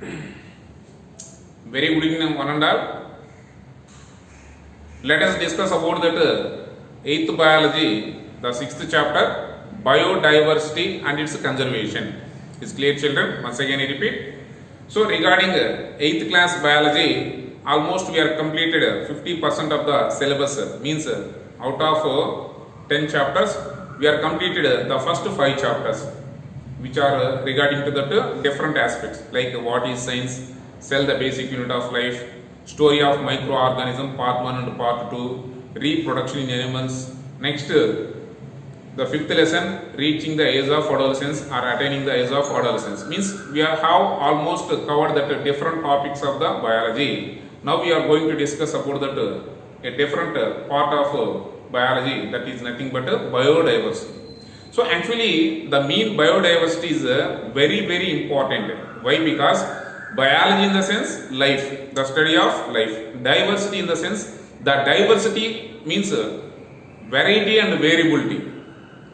Very good evening, one and all. Let us discuss about that 8th biology, the 6th chapter, biodiversity and its conservation. Is clear, children? Once again, I repeat. So, regarding 8th class biology, almost we are completed 50% of the syllabus. Means out of 10 chapters, we are completed the first 5 chapters, which are regarding to the different aspects like what is science, cell, the basic unit of life, story of microorganism, part 1 and part 2, reproduction in animals. Next, the 5th lesson, reaching the age of adolescence or attaining the age of adolescence. Means we have almost covered that different topics of the biology. Now we are going to discuss about that a different part of biology, that is nothing but biodiversity. So actually the mean biodiversity is very important. Why? Because biology in the sense life, the study of life. Diversity in the sense, the diversity means variety and variability.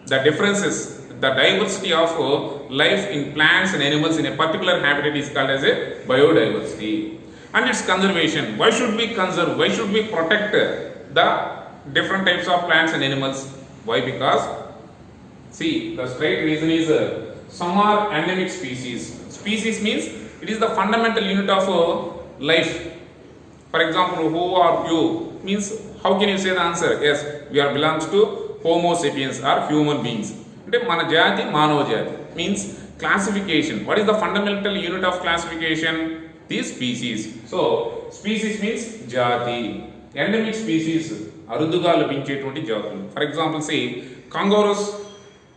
The differences, the diversity of life in plants and animals in a particular habitat is called as a biodiversity. And its conservation. Why should we conserve? Why should we protect the different types of plants and animals? Why? Because see, the straight reason is some are endemic species. Species means it is the fundamental unit of life. For example, who are you? Means how can you say the answer? Yes, we are belongs to Homo sapiens or human beings. Mana jati, manava jati means classification. What is the fundamental unit of classification? These species. So species means jati. Endemic species aruduga labinchetuvanti jatulu. For example, say kangaroos,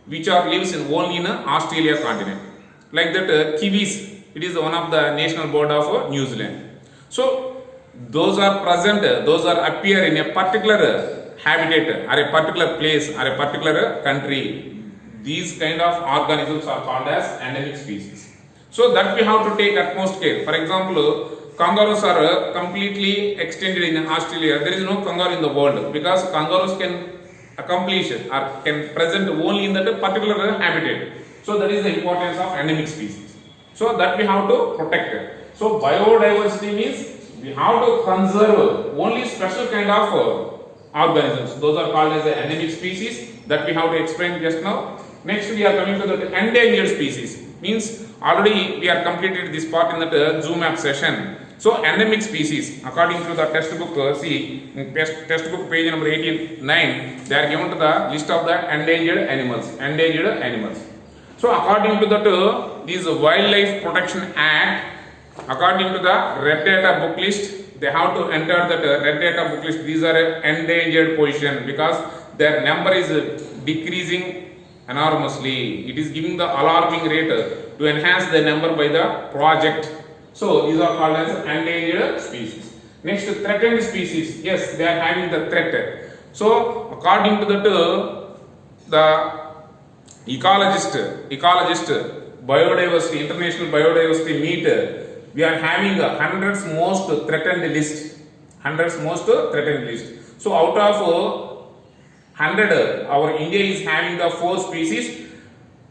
which are lives in only in Australia continent. Like that kiwis, it is one of the national bird of New Zealand. So those are present, those are appear in a particular habitat or a particular place or a particular country. These kind of organisms are called as endemic species. So that we have to take utmost care. For example, kangaroos are completely extended in Australia. There is no kangaroo in the world because kangaroos can accomplish or can present only in that particular habitat. So that is the importance of endemic species. So that we have to protect. So biodiversity means we have to conserve only special kind of organisms. Those are called as the endemic species that we have to explain just now. Next we are coming to the endangered species. Means already we are completed this part in the Zoom app session. So endemic species, according to the textbook, see in textbook page number 89, they are given to the list of the endangered animals. Endangered animals. So according to that, this Wildlife Protection Act, according to the red data book list, they have to enter that red data book list. These are endangered position because their number is decreasing enormously. It is giving the alarming rate to enhance the number by the project. So these are called as endangered species. Next, threatened species. Yes, they are having the threat. So according to that, the ecologist, biodiversity, international biodiversity meet, we are having a hundreds most threatened list. Hundreds most threatened list. So out of 100, our India is having the 4 species.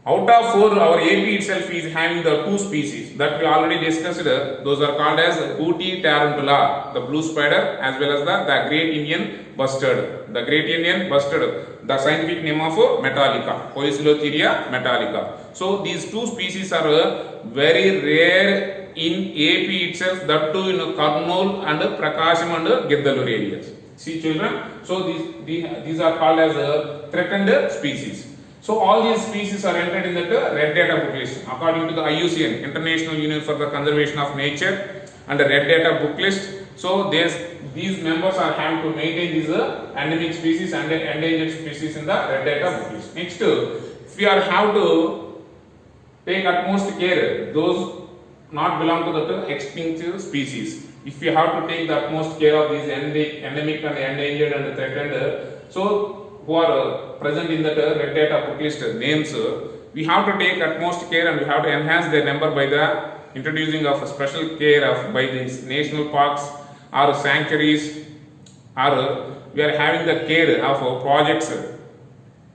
Out of 4, our AP itself is having the 2 species that we already discussed. Those are called as Booty tarantula, the blue spider, as well as the great Indian bustard. The great Indian bustard, the scientific name of Metallica, Poecilotheria metallica. So these 2 species are very rare in AP itself, that too in Kurnool and Prakasham and Giddalur areas. See children, so these are called as threatened species. So all these species are entered in that red data book list according to the IUCN, International Union for the Conservation of Nature, and the red data book list. So these members are having to maintain these endemic species and endangered species in the red data book list. Next, if we are have to take utmost care, those not belong to the extinct species. If we have to take the utmost care of these endemic and endangered and threatened, so who are present in that red data book list names, we have to take utmost care and we have to enhance their number by the introducing of special care of by these national parks or sanctuaries, or we are having the care of projects.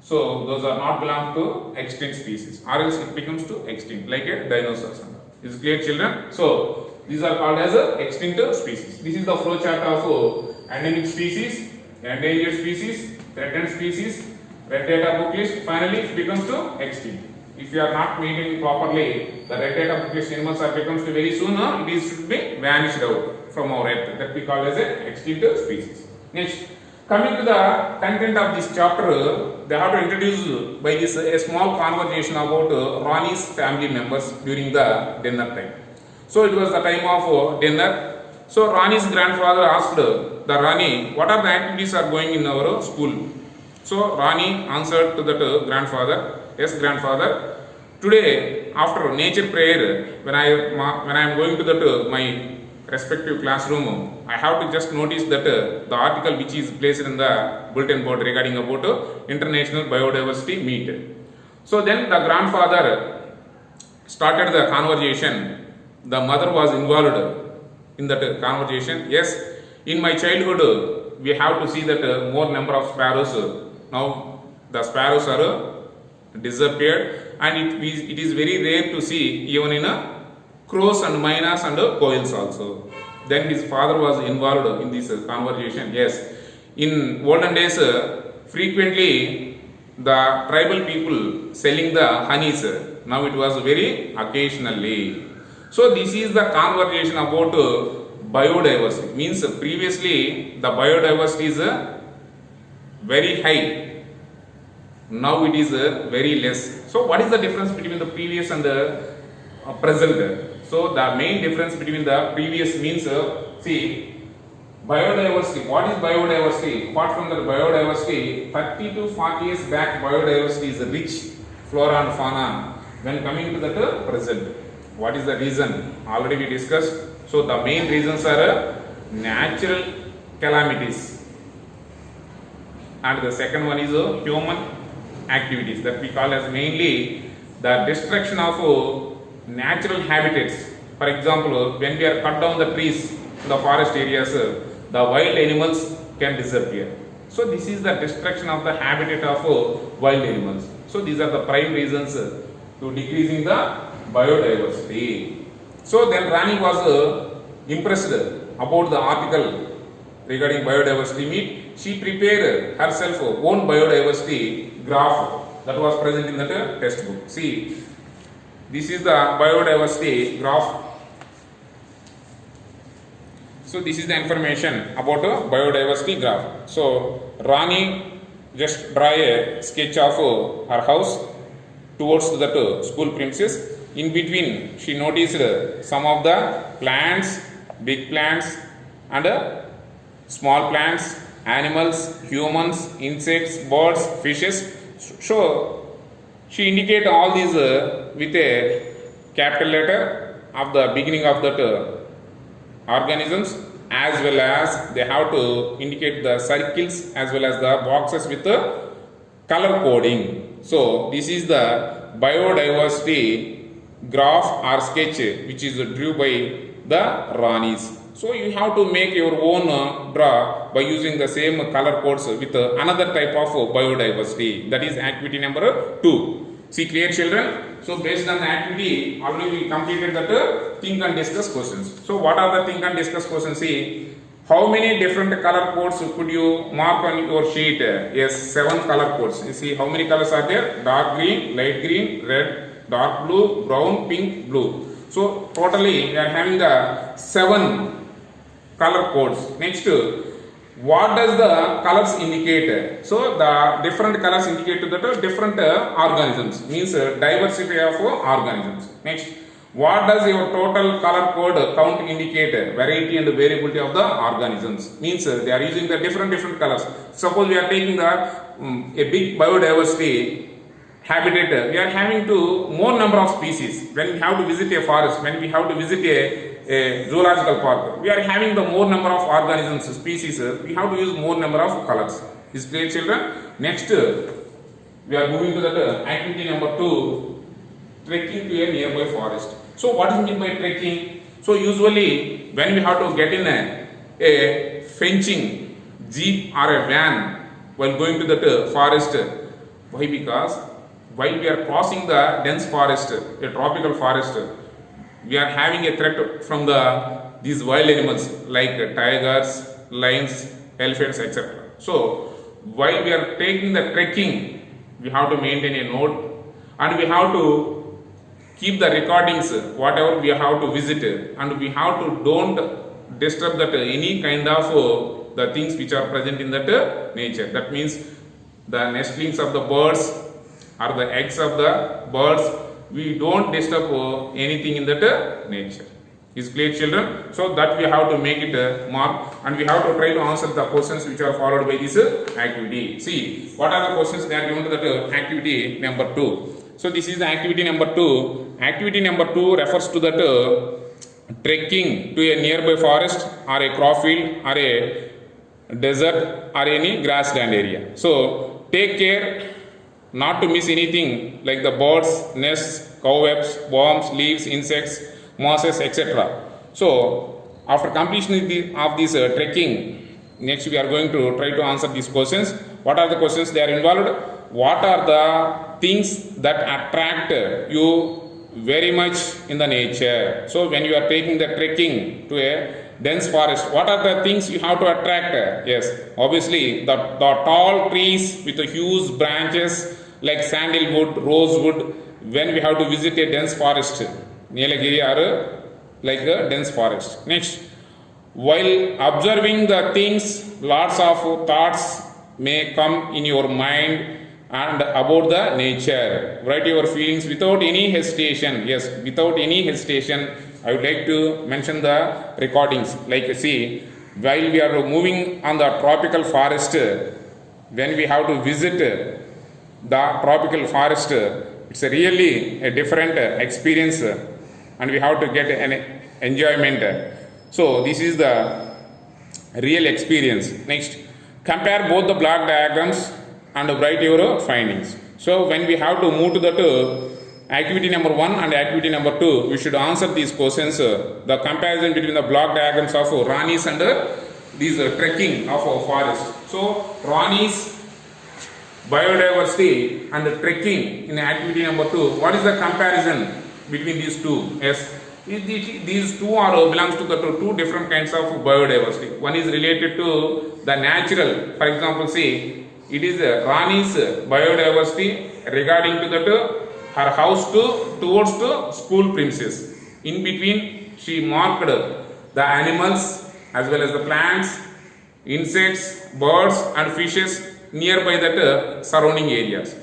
So those are not belong to extinct species, or else it becomes to extinct like a dinosaurs. Is it clear, children? So these are called as extinct species. This is the flow chart of endemic species, endangered species, threatened species, red data book list. Finally, it becomes to extinct. If you are not maintaining properly, the red data book list animals are becomes to very soon. It should be vanished out from our earth. That we call as a extinct species. Next, coming to the content of this chapter, they have to introduce by this a small conversation about Ronnie's family members during the dinner time. So it was the time of dinner. So Ronnie's grandfather asked the Ronnie, what are the activities are going in our school? So Ronnie answered to that grandfather, yes grandfather, today after nature prayer, when I am going to that my respective classroom, I have to just notice that the article which is placed in the bulletin board regarding about International Biodiversity Meet. So then the grandfather started the conversation. The mother was involved in that conversation. Yes, in my childhood, we have to see that more number of sparrows. Now the sparrows are disappeared, and it is very rare to see even in crows and mynas and quails also. Then his father was involved in this conversation. Yes, in olden days, frequently the tribal people selling the honeys. Now it was very occasionally. So this is the conversation about biodiversity. Means previously the biodiversity is very high. Now it is very less. So what is the difference between the previous and the present? So the main difference between the previous means, see, biodiversity. What is biodiversity? Apart from the biodiversity, 30 to 40 years back, biodiversity is rich flora and fauna. When coming to the present, what is the reason? Already we discussed. So the main reasons are natural calamities, and the second one is human activities that we call as mainly the destruction of natural habitats. For example, when we are cut down the trees in the forest areas, the wild animals can disappear. So this is the destruction of the habitat of wild animals. So these are the prime reasons to decreasing the biodiversity. So then Rani was impressed about the article regarding biodiversity meet. She prepared herself own biodiversity graph that was present in the textbook. See, this is the biodiversity graph. So this is the information about a biodiversity graph. So Rani just draw a sketch of her house towards that school premises. In between, she noticed some of the plants, big plants and small plants, animals, humans, insects, birds, fishes. So she indicate all these with a capital letter of the beginning of that organisms, as well as they have to indicate the circles as well as the boxes with the color coding. So this is the biodiversity graph or sketch which is drew by the Ranis. So you have to make your own draw by using the same color codes with another type of biodiversity. That is activity number 2. See, clear children? So based on the activity, already we completed that think and discuss questions. So what are the think and discuss questions? See, how many different color codes could you mark on your sheet? Yes, 7 color codes. You see how many colors are there? Dark green, light green, red, dark blue, brown, pink, blue. So totally we are having the 7 color codes. Next, what does the colors indicate? So the different colors indicate to the different organisms, means diversity of organisms. Next, what does your total color code count indicate? Variety and variability of the organisms, means they are using the different colors. Suppose we are taking the a big biodiversity habitat, we are having to more number of species. When we have to visit a forest, when we have to visit a zoological park, we are having the more number of organisms, species, we have to use more number of colors. Is clear children? Next, we are moving to the activity number 2, trekking to a nearby forest. So what is meant by trekking? So usually when we have to get in a fencing jeep or a van while going to the forest, why? Because while we are crossing the dense forest, a tropical forest, we are having a threat from these wild animals like tigers, lions, elephants, etc. So while we are taking the trekking, we have to maintain a note and we have to keep the recordings whatever we have to visit, and we have to don't disturb that any kind of the things which are present in that nature. That means the nestlings of the birds or the eggs of the birds, we don't disturb anything in that nature. Is clear, children? So that we have to make it mark, and we have to try to answer the questions which are followed by this activity. See, what are the questions they are given to that activity number 2. So this is the activity number 2. Activity number 2 refers to that trekking to a nearby forest or a crop field or a desert or any grassland area. So take care not to miss anything like the birds, nests, cobwebs, worms, leaves, insects, mosses, etc. So after completion of this trekking, next we are going to try to answer these questions. What are the questions they are involved? What are the things that attract you very much in the nature? So when you are taking the trekking to a dense forest, what are the things you have to attract? Yes, obviously the tall trees with the huge branches like sandalwood, rosewood. When we have to visit a dense forest, Nilagiri or like a dense forest. Next, while observing the things, lots of thoughts may come in your mind and about the nature. Write your feelings without any hesitation. Yes, without any hesitation. I would like to mention the recordings. Like see, while we are moving on the tropical forest, when we have to visit the tropical forest, it's really a different experience, and we have to get an enjoyment. So this is the real experience. Next, compare both the block diagrams and write your findings. So when we have to move to the activity number 1 and activity number 2, we should answer these questions. The comparison between the block diagrams of Rani's and these trekking of forest. So Rani's biodiversity and trekking in activity number 2. What is the comparison between these two? Yes, these two are belongs to the two different kinds of biodiversity. One is related to the natural. For example, see, it is Rani's biodiversity regarding to that her house towards the school premises. In between, she marked the animals as well as the plants, insects, birds and fishes nearby that surrounding areas.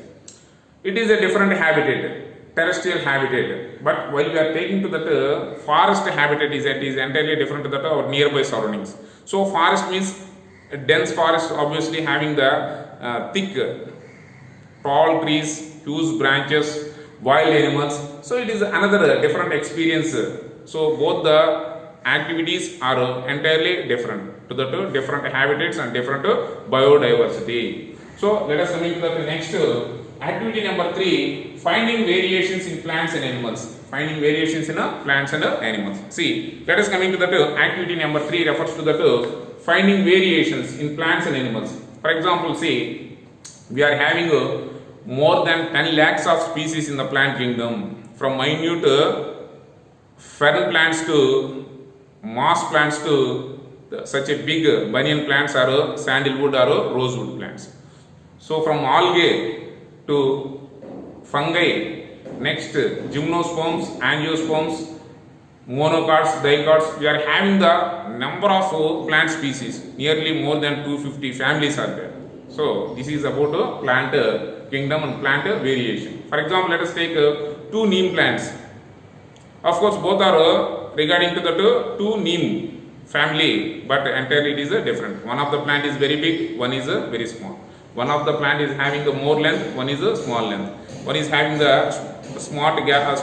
It is a different habitat, terrestrial habitat, but while we are taking to that forest habitat is entirely different to that our nearby surroundings. So forest means a dense forest, obviously having the thick tall trees, huge branches, wild animals. So it is another different experience. So both the activities are entirely different to the two different habitats and different biodiversity. So let us come to the next activity number 3, finding variations in plants and animals. Finding variations in plants and animals. See, let us come into that activity number 3 refers to that finding variations in plants and animals. For example, see, we are having more than 10 lakhs of species in the plant kingdom, from minute fern plants to moss plants to such a big banyan plants or sandalwood or rosewood plants. So from algae to fungi, next gymnosperms, angiosperms, monocots, dicots, we are having the number of plant species, nearly more than 250 families are there. So this is about plant kingdom and plant variation. For example, let us take 2 neem plants. Of course, both are regarding to the 2 neem family, but entirely it is different. One of the plant is very big, one is very small. One of the plant is having the more length, one is a small length. One is having the small gap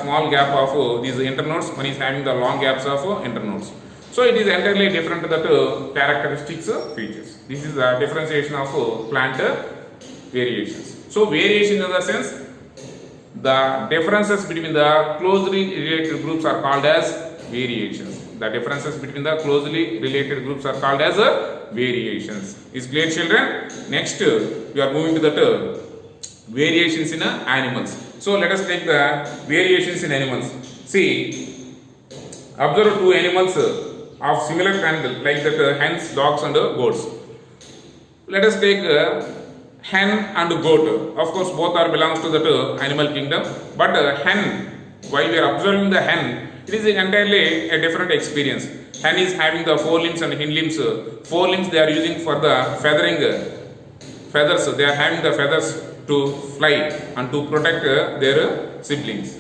of these internodes, one is having the long gaps of internodes. So it is entirely different to the characteristics features. This is the differentiation of plant variations. So variation in the sense, the differences between the closely related groups are called as variations. The differences between the closely related groups are called as variations. Is clear, children? Next, we are moving to the variations in animals. So let us take the variations in animals. See, observe two animals of similar kind like that hens, dogs and goats. Let us take hen and goat. Of course, both are belongs to that animal kingdom. But hen, while we are observing the hen, it is entirely a different experience. Hen is having the forelimbs and hind limbs. Forelimbs they are using for the feathering. Feathers, they are having the feathers to fly and to protect their siblings.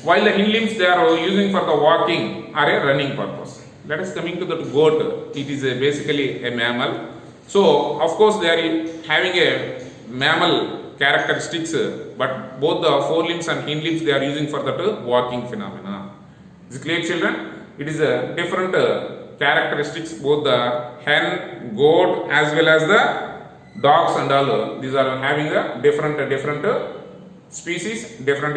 While the hind limbs they are using for the walking or a running purpose. Let us coming to the goat. It is basically a mammal. So of course they are having a mammal characteristics, but both the forelimbs and hind limbs they are using for that walking phenomena. Is it clear, children? It is a different characteristics, both the hen, goat as well as the dogs and all. These are having a different species, different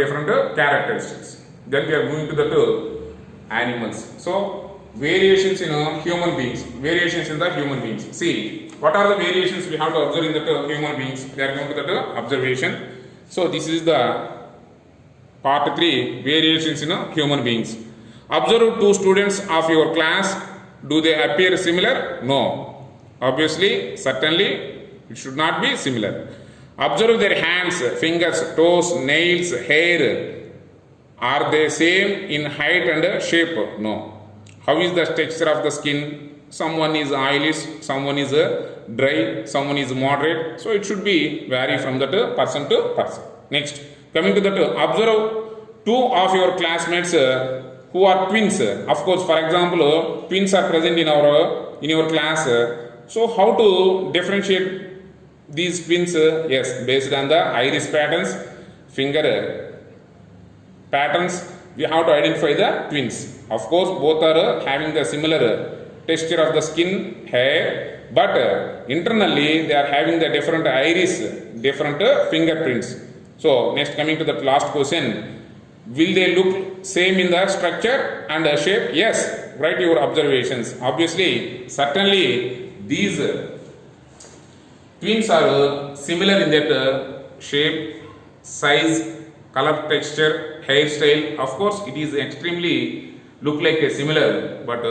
characteristics. Then we are moving to the animals. So variations in human beings, variations in the human beings. See, what are the variations we have to observe in the human beings? We are going to the observation. So this is the part 3, variations in human beings. Observe two students of your class. Do they appear similar? No. Obviously, certainly, it should not be similar. Observe their hands, fingers, toes, nails, hair. Are they same in height and shape? No. How is the texture of the skin? Someone is oily, someone is dry, someone is moderate. So it should be vary from that person to person. Next, coming to that, observe two of your classmates who are twins. Of course, for example, twins are present in your class. So how to differentiate these twins? Yes, based on the iris patterns, finger patterns, we have to identify the twins. Of course, both are having the similar texture of the skin, hair, but internally they are having the different iris, different fingerprints. So next, coming to the last question, will they look same in the structure and shape? Yes, write your observations. Obviously, certainly these twins are similar in that shape, size, color, texture, hairstyle. Of course, it is extremely look like a similar, but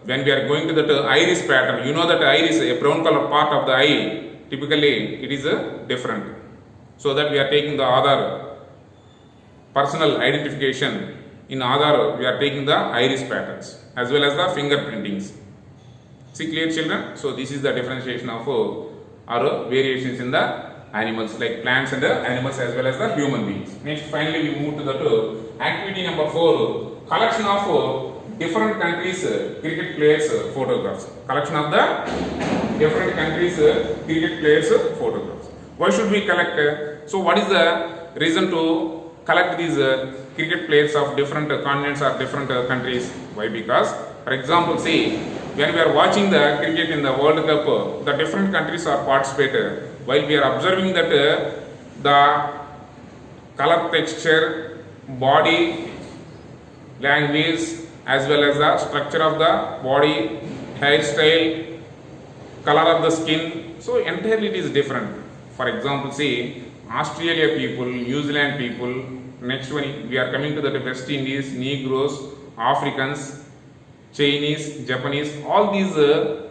when we are going to that iris pattern, you know that iris, a brown color part of the eye, typically it is different. So that we are taking the Aadhaar personal identification. In Aadhaar, we are taking the iris patterns as well as the fingerprintings. See, clear, children? So this is the differentiation of or variations in the animals, like plants and animals as well as the human beings. Next, finally we move to the activity number 4, collection of different countries cricket players photographs. Collection of the different countries cricket players photographs. Why should we collect? So what is the reason to collect these cricket players of different continents or different countries? Why? Because, for example, see, when we are watching the cricket in the World Cup, the different countries are participated. While we are observing that the color, texture, body language as well as the structure of the body, hairstyle, color of the skin, so entirely it is different. For example, see, Australia people, New Zealand people, next one we are coming to the West Indies, Negroes, Africans, Chinese, Japanese, all these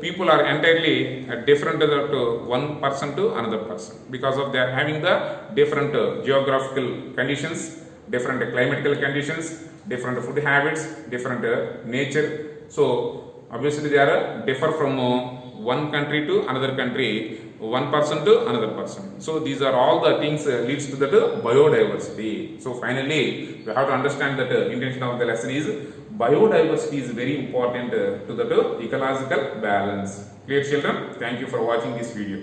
people are entirely different to one person to another person, because of they are having the different geographical conditions, different climatical conditions, different food habits, different nature. So obviously they are differ from one country to another country, one person to another person. So these are all the things leads to that biodiversity. So finally we have to understand that intention of the lesson is biodiversity is very important to the ecological balance. Clear, children? Thank you for watching this video.